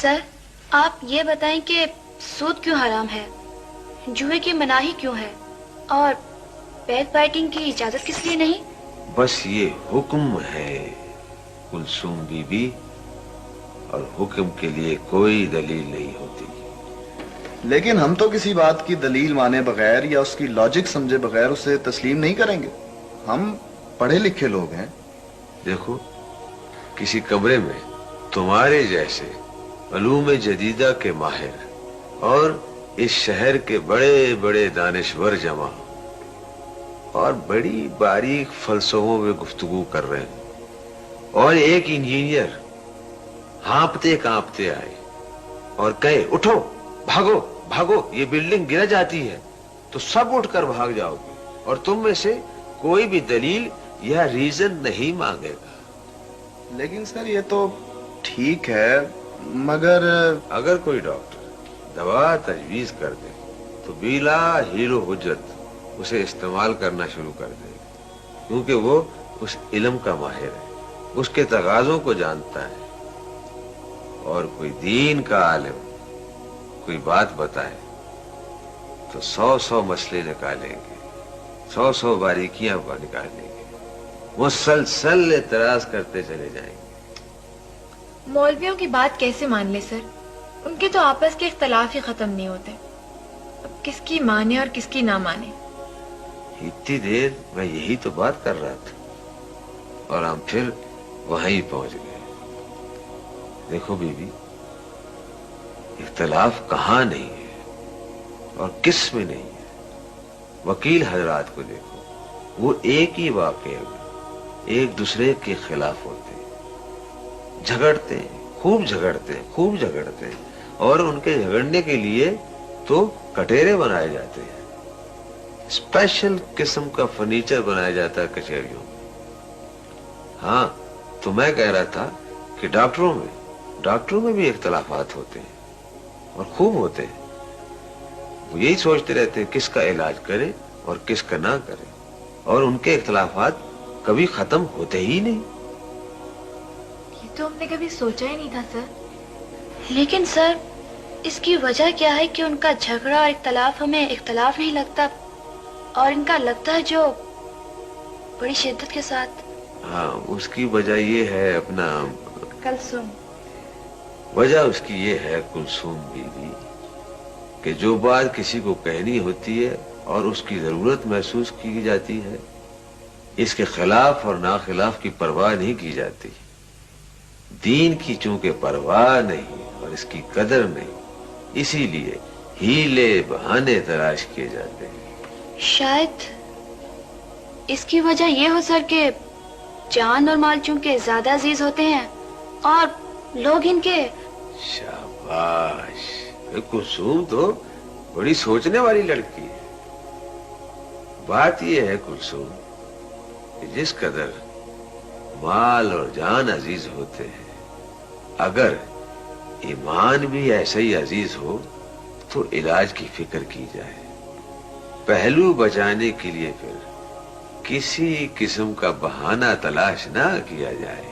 سر آپ یہ بتائیں کہ سود کیوں حرام ہے، جوئے کی مناہی کیوں ہے، اور بیک بائٹنگ کی اجازت کس لیے نہیں؟ بس یہ حکم ہے کلثوم بی بی، اور حکم کے لیے کوئی دلیل نہیں ہوتی۔ لیکن ہم تو کسی بات کی دلیل مانے بغیر یا اس کی لاجک سمجھے بغیر اسے تسلیم نہیں کریں گے۔ ہم پڑھے لکھے لوگ ہیں۔ دیکھو، کسی کمرے میں تمہارے جیسے علوم جدیدہ کے ماہر اور اس شہر کے بڑے بڑے دانشور جمع اور بڑی باریک فلسفوں میں گفتگو کر رہے ہیں، اور ایک انجینئر ہانپتے کانپتے آئے اور کہے اٹھو بھاگو بھاگو یہ بلڈنگ گر جاتی ہے، تو سب اٹھ کر بھاگ جاؤ گے اور تم میں سے کوئی بھی دلیل یا ریزن نہیں مانگے گا۔ لیکن سر یہ تو ٹھیک ہے، مگر اگر کوئی ڈاکٹر دوا تجویز کر دے تو بلا حیل و حجت اسے استعمال کرنا شروع کر دے، کیونکہ وہ اس علم کا ماہر ہے، اس کے تقاضوں کو جانتا ہے۔ اور کوئی دین کا عالم کوئی بات بتائے تو 100 مسئلے نکالیں گے، 100 باریکیاں نکالیں گے، مسلسل اعتراض کرتے چلے جائیں گے۔ مولویوں کی بات کیسے مان لے سر؟ ان کے تو آپس کے اختلاف ہی ختم نہیں ہوتے، اب کس کی مانے اور کس کی نہ مانے۔ اتنی دیر میں یہی تو بات کر رہا تھا اور ہم پھر وہیں پہنچ گئے۔ دیکھو بی بی، اختلاف کہاں نہیں ہے اور کس میں نہیں ہے۔ وکیل حضرات کو دیکھو، وہ ایک ہی واقعے میں ایک دوسرے کے خلاف ہوتے ہیں، جھگڑتے ہیں، خوب جھگڑتے ہیں، خوب جھگڑتے ہیں، اور ان کے جھگڑنے کے لیے تو کٹہرے بنائے جاتے ہیں، اسپیشل قسم کا فرنیچر بنایا جاتا ہے کچہریوں میں۔ ہاں، تو میں کہہ رہا تھا کہ ڈاکٹروں میں بھی اختلافات ہوتے ہیں اور خوب ہوتے ہیں۔ وہ یہی سوچتے رہتے ہیں کس کا علاج کرے اور کس کا نہ کرے، اور ان کے اختلافات کبھی ختم ہوتے ہی نہیں۔ یہ تو ہم نے کبھی سوچا ہی نہیں تھا سر۔ لیکن سر اس کی وجہ کیا ہے کہ ان کا جھگڑا اور اختلاف ہمیں اختلاف نہیں لگتا، اور ان کا لگتا ہے جو بڑی شدت کے ساتھ؟ ہاں، اس کی وجہ یہ ہے اپنا کلثوم۔ وجہ اس کی یہ ہے کلثوم بی بی کہ جو بات کسی کو کہنی ہوتی ہے اور اس کی ضرورت محسوس کی جاتی ہے، اس کے خلاف اور ناخلاف کی پرواہ نہیں کی جاتی۔ دین کی چونکہ پرواہ نہیں اور اس کی قدر نہیں، اسی لیے ہیلے بہانے تلاش کیے جاتے ہیں۔ شاید اس کی وجہ یہ ہو سر کہ جان اور مال چونکہ زیادہ عزیز ہوتے ہیں اور لوگ ان کے… شاباش، کلثوم تو بڑی سوچنے والی لڑکی ہے۔ بات یہ ہے کلثوم کہ جس قدر مال اور جان عزیز ہوتے ہیں، اگر ایمان بھی ایسا ہی عزیز ہو تو علاج کی فکر کی جائے، پہلو بچانے کے لیے پھر کسی قسم کا بہانہ تلاش نہ کیا جائے۔